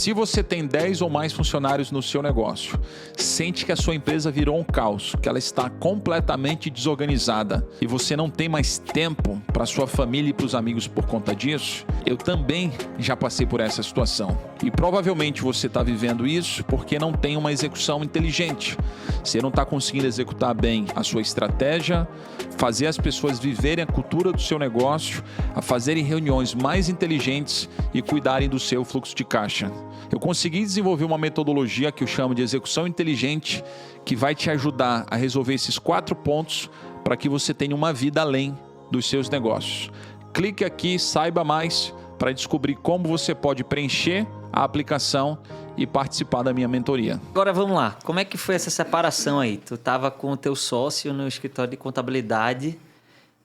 Se você tem 10 ou mais funcionários no seu negócio, sente que a sua empresa virou um caos, que ela está completamente desorganizada e você não tem mais tempo para sua família e para os amigos por conta disso, eu também já passei por essa situação. E provavelmente você está vivendo isso porque não tem uma execução inteligente. Você não está conseguindo executar bem a sua estratégia, fazer as pessoas viverem a cultura do seu negócio, a fazerem reuniões mais inteligentes e cuidarem do seu fluxo de caixa. Eu consegui desenvolver uma metodologia que eu chamo de execução inteligente, que vai te ajudar a resolver esses 4 pontos para que você tenha uma vida além dos seus negócios. Clique aqui, saiba mais para descobrir como você pode preencher a aplicação e participar da minha mentoria. Agora vamos lá, como é que foi essa separação aí? Tu estava com o teu sócio no escritório de contabilidade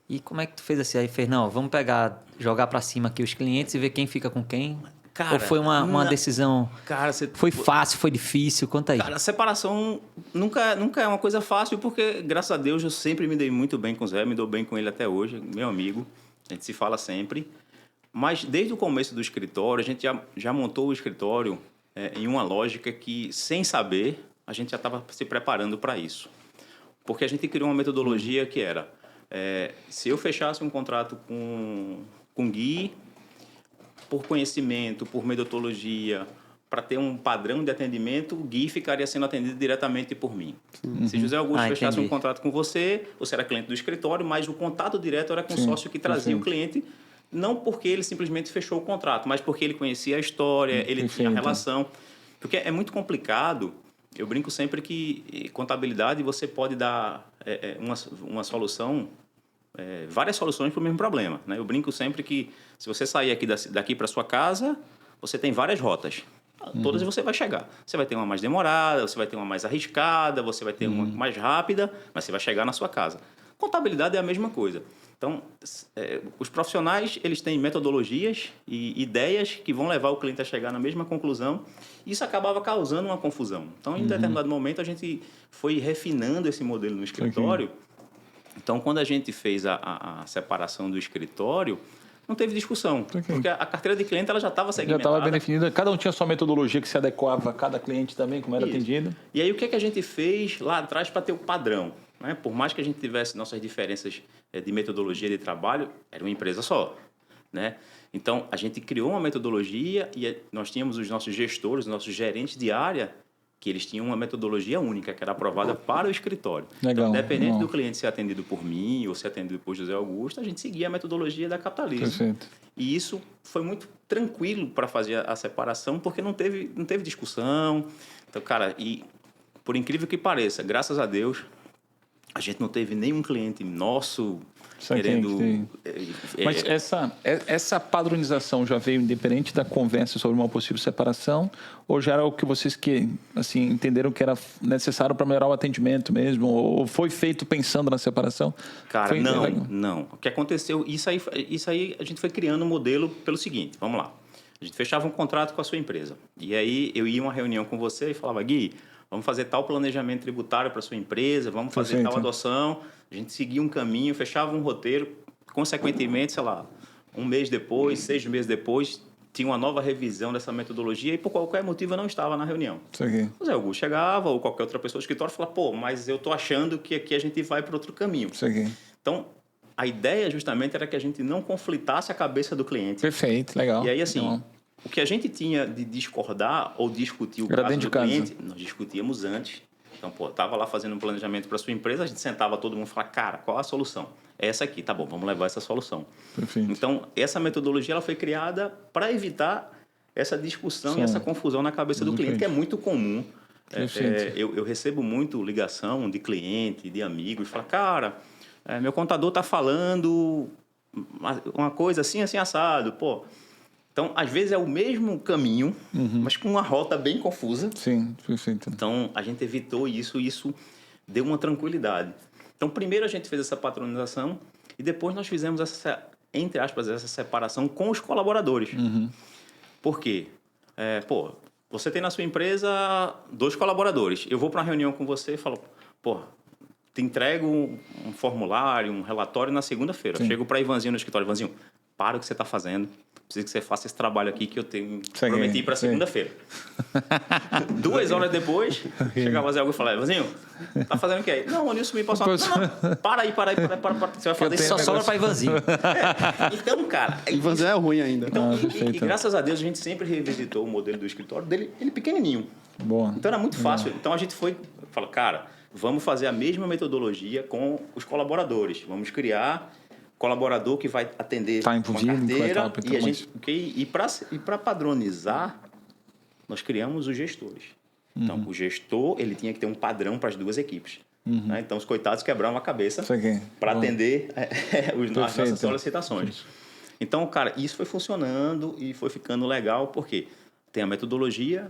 e como é que tu fez assim? Aí fez, não, vamos jogar para cima aqui os clientes e ver quem fica com quem? Cara, ou foi uma decisão... Cara, foi fácil, foi difícil? Conta aí. Cara, a separação nunca é uma coisa fácil, porque, graças a Deus, eu sempre me dei muito bem com o Zé, me dou bem com ele até hoje, meu amigo, a gente se fala sempre. Mas, desde o começo do escritório, a gente já montou o escritório em uma lógica que, sem saber, a gente já estava se preparando para isso. Porque a gente criou uma metodologia que era, se eu fechasse um contrato com o Gui, por conhecimento, por metodologia, para ter um padrão de atendimento, o Gui ficaria sendo atendido diretamente por mim. Uhum. Se José Augusto fechasse um contrato com você era cliente do escritório, mas o contato direto era com o sócio que trazia o cliente, não porque ele simplesmente fechou o contrato, mas porque ele conhecia a história, ele tinha a relação. Porque é muito complicado. Eu brinco sempre que contabilidade você pode dar uma solução, várias soluções para o mesmo problema, né? Eu brinco sempre que se você sair daqui para sua casa, você tem várias rotas. Todas você vai chegar. Você vai ter uma mais demorada, você vai ter uma mais arriscada, você vai ter uma mais rápida, mas você vai chegar na sua casa. Contabilidade é a mesma coisa. Então, os profissionais, eles têm metodologias e ideias que vão levar o cliente a chegar na mesma conclusão. Isso acabava causando uma confusão. Então, em determinado momento, a gente foi refinando esse modelo no escritório. Então, quando a gente fez a separação do escritório, não teve discussão, porque a carteira de cliente ela já estava segmentada. Já estava bem definida, cada um tinha sua metodologia que se adequava a cada cliente também, como era atendido. E aí, o que a gente fez lá atrás para ter o padrão? Né? Por mais que a gente tivesse nossas diferenças de metodologia de trabalho, era uma empresa só. Né? Então, a gente criou uma metodologia e nós tínhamos os nossos gestores, os nossos gerentes de área, que eles tinham uma metodologia única, que era aprovada para o escritório. Legal, então, independente do cliente ser atendido por mim ou ser atendido por José Augusto, a gente seguia a metodologia da Capitalismo. Perfeito. E isso foi muito tranquilo para fazer a separação, porque não teve discussão. Então, cara, e por incrível que pareça, graças a Deus, a gente não teve nenhum cliente nosso querendo... Mas essa padronização já veio independente da conversa sobre uma possível separação, ou já era o que vocês entenderam que era necessário para melhorar o atendimento mesmo, ou foi feito pensando na separação? Cara, não. O que aconteceu, isso aí a gente foi criando um modelo pelo seguinte, vamos lá. A gente fechava um contrato com a sua empresa, e aí eu ia a uma reunião com você e falava, Gui, vamos fazer tal planejamento tributário para a sua empresa, vamos fazer tal adoção. A gente seguia um caminho, fechava um roteiro. Consequentemente, sei lá, 1 mês depois, 6 meses depois, tinha uma nova revisão dessa metodologia e por qualquer motivo eu não estava na reunião. O Zé Augusto chegava ou qualquer outra pessoa do escritório falava, mas eu estou achando que aqui a gente vai para outro caminho. Então, a ideia justamente era que a gente não conflitasse a cabeça do cliente. Perfeito, legal. E aí, assim... O que a gente tinha de discordar ou discutir o caso do cliente, nós discutíamos antes. Então, estava lá fazendo um planejamento para a sua empresa, a gente sentava todo mundo e falava, cara, qual a solução? É essa aqui, tá bom, vamos levar essa solução. Perfeito. Então, essa metodologia ela foi criada para evitar essa discussão e essa confusão na cabeça do cliente, que é muito comum. Eu recebo muito ligação de cliente, de amigo, e fala, cara, meu contador está falando uma coisa assim, assim, assado, Então, às vezes é o mesmo caminho, mas com uma rota bem confusa. Sim, perfeito. Então, a gente evitou isso e isso deu uma tranquilidade. Então, primeiro a gente fez essa patronização e depois nós fizemos essa, entre aspas, essa separação com os colaboradores. Por quê? Você tem na sua empresa 2 colaboradores. Eu vou para uma reunião com você e falo, te entrego um formulário, um relatório na segunda-feira. Chego para Ivanzinho no escritório, Ivanzinho, para o que você está fazendo. Preciso que você faça esse trabalho aqui que eu tenho Sim, prometi para sim. segunda-feira. 2 horas depois, chegava Zé Algo e falava, Evanzinho, tá fazendo o que aí? Não, o Nilson me passou. Não, para aí. Você vai fazer isso. Só sobra para Ivanzinho. Então, cara... Ivanzé é ruim ainda. Então, e perfeito. graças a Deus, a gente sempre revisitou o modelo do escritório dele, ele pequenininho. Boa. Então, era muito fácil. Então, a gente falou, cara, vamos fazer a mesma metodologia com os colaboradores. Vamos criar colaborador que vai atender Time uma for Dealing, carteira. vai estar- E a gente, e para padronizar, nós criamos os gestores. Então, o gestor, ele tinha que ter um padrão para as duas equipes. Né? Então, os coitados quebravam a cabeça para atender as nossas solicitações. Então, cara, isso foi funcionando e foi ficando legal, porque tem a metodologia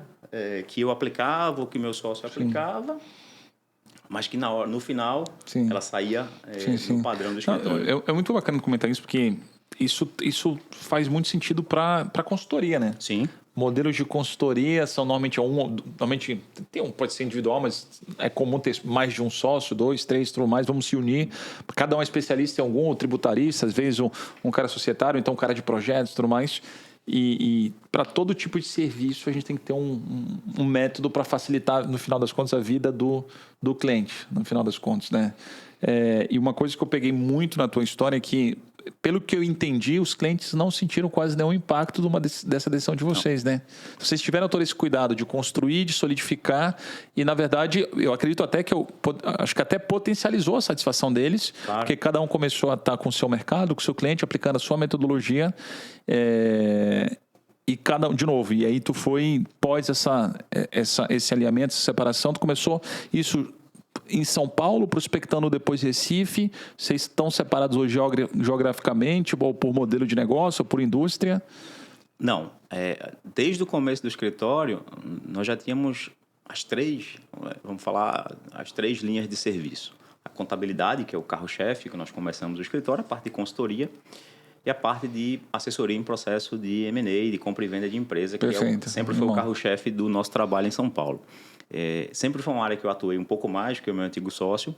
que eu aplicava, o que meu sócio aplicava, mas que no final ela saía no padrão do escritório. É muito bacana comentar isso, porque isso faz muito sentido para consultoria, né? Sim. Modelos de consultoria são normalmente tem pode ser individual, mas é comum ter mais de um sócio, 2, 3, tudo mais, vamos se unir. Cada um é especialista em algum, tributarista, às vezes um cara societário, então um cara de projetos, tudo mais. E para todo tipo de serviço a gente tem que ter um método para facilitar, no final das contas, a vida do cliente, no final das contas, né? E uma coisa que eu peguei muito na tua história é que, pelo que eu entendi, os clientes não sentiram quase nenhum impacto dessa decisão de vocês, né? Vocês tiveram todo esse cuidado de construir, de solidificar e, na verdade, eu acredito até acho que até potencializou a satisfação deles, claro. Porque cada um começou a estar com o seu mercado, com o seu cliente, aplicando a sua metodologia e cada um, de novo, e aí tu foi, pós esse alinhamento, essa separação, tu começou isso em São Paulo, prospectando depois Recife. Vocês estão separados hoje geograficamente, ou por modelo de negócio, ou por indústria? Não. Desde o começo do escritório, nós já tínhamos as três linhas de serviço. A contabilidade, que é o carro-chefe, que nós começamos o escritório, a parte de consultoria e a parte de assessoria em processo de M&A, de compra e venda de empresa, que sempre foi o carro-chefe do nosso trabalho em São Paulo. Sempre foi uma área que eu atuei um pouco mais que o meu antigo sócio.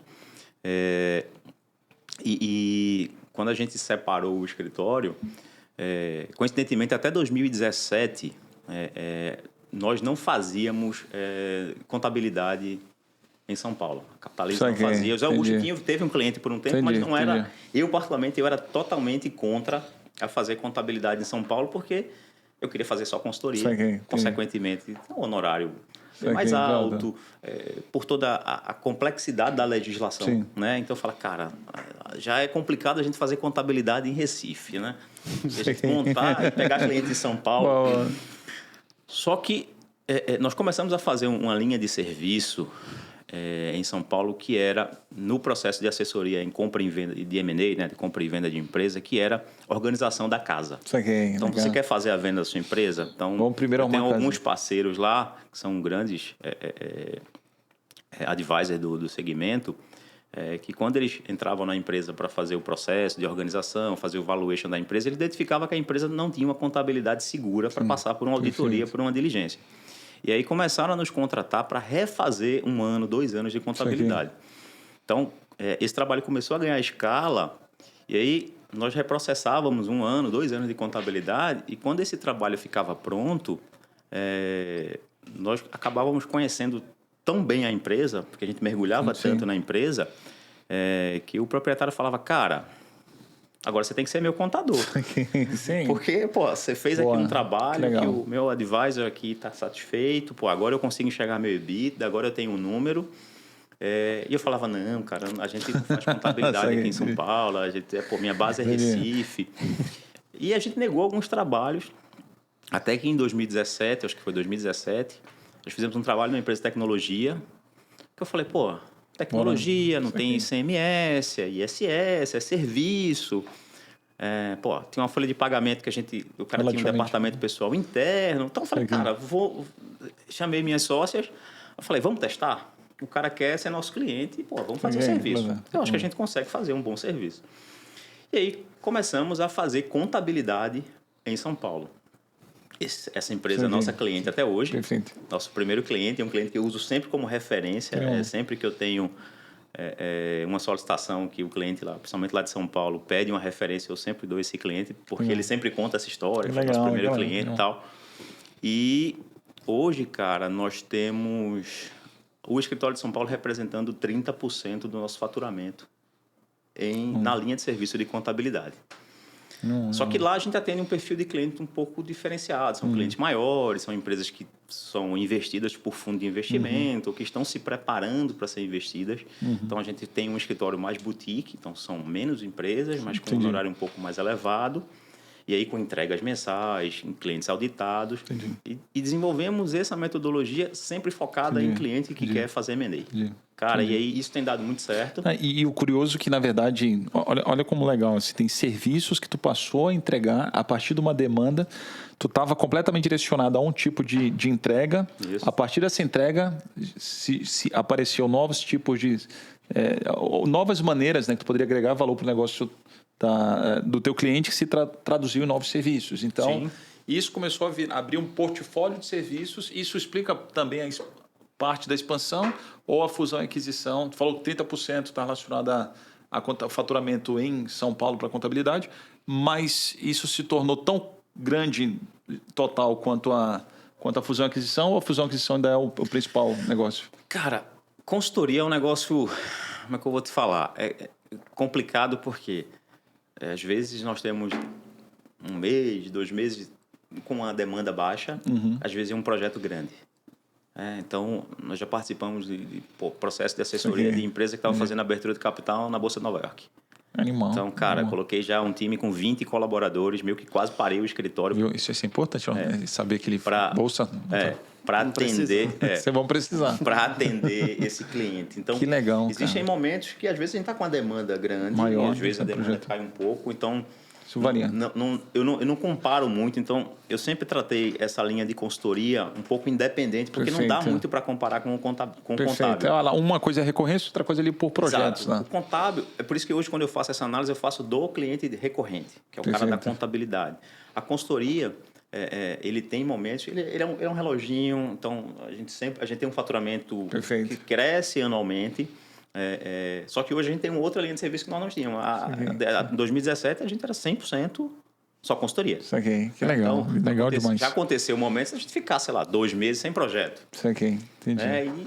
E quando a gente separou o escritório, coincidentemente até 2017, nós não fazíamos contabilidade em São Paulo. A Capitalismo não fazia. O Zé Augusto teve um cliente por um tempo, mas não era... Eu, particularmente, era totalmente contra a fazer contabilidade em São Paulo, porque eu queria fazer só consultoria. Consequentemente, o honorário mais alto, por toda a complexidade da legislação. Né? Então, eu falo, cara, já é complicado a gente fazer contabilidade em Recife, né? Se a gente montar e pegar cliente em São Paulo. Só que nós começamos a fazer uma linha de serviço em São Paulo, que era no processo de assessoria em compra e venda de M&A, né, de compra e venda de empresa, que era organização da casa. Então, você quer fazer a venda da sua empresa? Então, vamos primeiro tem alguns parceiros lá, que são grandes advisors do segmento, que quando eles entravam na empresa para fazer o processo de organização, fazer o valuation da empresa, ele identificava que a empresa não tinha uma contabilidade segura para passar por uma auditoria, por uma diligência. E aí começaram a nos contratar para refazer 1 ano, 2 anos de contabilidade. Então, esse trabalho começou a ganhar escala e aí nós reprocessávamos 1 ano, 2 anos de contabilidade e quando esse trabalho ficava pronto, nós acabávamos conhecendo tão bem a empresa, porque a gente mergulhava tanto na empresa, que o proprietário falava, cara, agora você tem que ser meu contador. Porque, você fez aqui um trabalho que o meu advisor aqui está satisfeito, agora eu consigo enxergar meu EBITDA, agora eu tenho um número. E eu falava, não, cara, a gente faz contabilidade aqui em São Paulo, minha base é Recife. E a gente negou alguns trabalhos, até que em 2017, acho que foi 2017, nós fizemos um trabalho numa empresa de tecnologia, que eu falei, tecnologia, não tem ICMS, ISS, é serviço. Tinha uma folha de pagamento que o cara tinha um departamento pessoal interno. Então, eu falei, cara, chamei minhas sócias, eu falei, vamos testar? O cara quer ser nosso cliente e, vamos fazer o serviço. Eu acho que a gente consegue fazer um bom serviço. E aí, começamos a fazer contabilidade em São Paulo. Essa empresa é nossa cliente até hoje. Perfeito. Nosso primeiro cliente, é um cliente que eu uso sempre como referência. Sempre que eu tenho uma solicitação que o cliente lá, principalmente lá de São Paulo, pede uma referência, eu sempre dou esse cliente, porque ele sempre conta essa história, foi nosso primeiro cliente e tal. E hoje, cara, nós temos o escritório de São Paulo representando 30% do nosso faturamento na linha de serviço de contabilidade. Só que lá a gente atende um perfil de cliente um pouco diferenciado. São clientes maiores, são empresas que são investidas por fundo de investimento, ou que estão se preparando para ser investidas. Então, a gente tem um escritório mais boutique, então são menos empresas, mas com um horário um pouco mais elevado. E aí com entregas mensais, em clientes auditados. E desenvolvemos essa metodologia sempre focada em cliente que quer fazer M&A. Cara, e aí isso tem dado muito certo. E o curioso é que, na verdade, olha como legal, assim, tem serviços que tu passou a entregar a partir de uma demanda, tu estava completamente direcionado a um tipo de entrega. Isso. A partir dessa entrega, se apareceu novos tipos de... novas maneiras, né, que tu poderia agregar valor para o negócio do teu cliente, que se traduziu em novos serviços. Então, isso começou a abrir um portfólio de serviços. Isso explica também a parte da expansão ou a fusão e aquisição. Tu falou que 30% está relacionado a faturamento em São Paulo para contabilidade, mas isso se tornou tão grande total quanto a fusão e aquisição, ou a fusão e aquisição ainda é o principal negócio? Cara, consultoria é um negócio, como é que eu vou te falar? É complicado porque às vezes nós temos 1 mês, 2 meses com uma demanda baixa, às vezes é um projeto grande. Então, nós já participamos de processo de assessoria de empresa que estava fazendo abertura de capital na Bolsa de Nova York. Animal. Então, cara, coloquei já um time com 20 colaboradores, meio que quase parei o escritório. Viu? Isso é importante, saber que ele bolsa... Para atender... Vocês vão precisar. Para atender esse cliente. Então, que legal, existem momentos que, às vezes, a gente está com uma demanda grande, maior, e às vezes a demanda cai um pouco. Então, isso varia. Eu não comparo muito. Então, eu sempre tratei essa linha de consultoria um pouco independente, porque não dá muito para comparar com o contábil. Uma coisa é recorrência, outra coisa ali por projetos. Exato. Né? O contábil, é por isso que hoje, quando eu faço essa análise, eu faço do cliente recorrente, que é o cara da contabilidade. A consultoria... ele tem momentos, ele é um reloginho, então a gente tem um faturamento que cresce anualmente, só que hoje a gente tem uma outra linha de serviço que nós não tínhamos. Em 2017 a gente era 100% só consultoria. Isso aqui, que legal, então, legal demais. Já aconteceu momentos a gente ficar, sei lá, 2 meses sem projeto. Isso aqui, entendi.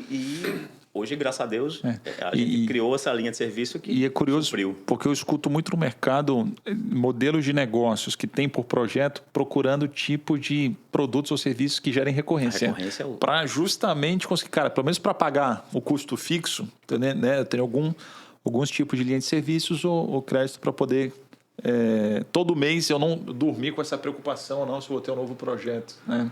E hoje, graças a Deus, a gente criou essa linha de serviço que E é curioso, supriu. Porque eu escuto muito no mercado modelos de negócios que tem por projeto procurando tipo de produtos ou serviços que gerem recorrência. Para justamente conseguir, cara, pelo menos para pagar o custo fixo, né, tem alguns tipos de linha de serviços ou crédito para poder... todo mês eu não dormir com essa preocupação, não, se vou ter um novo projeto. Né?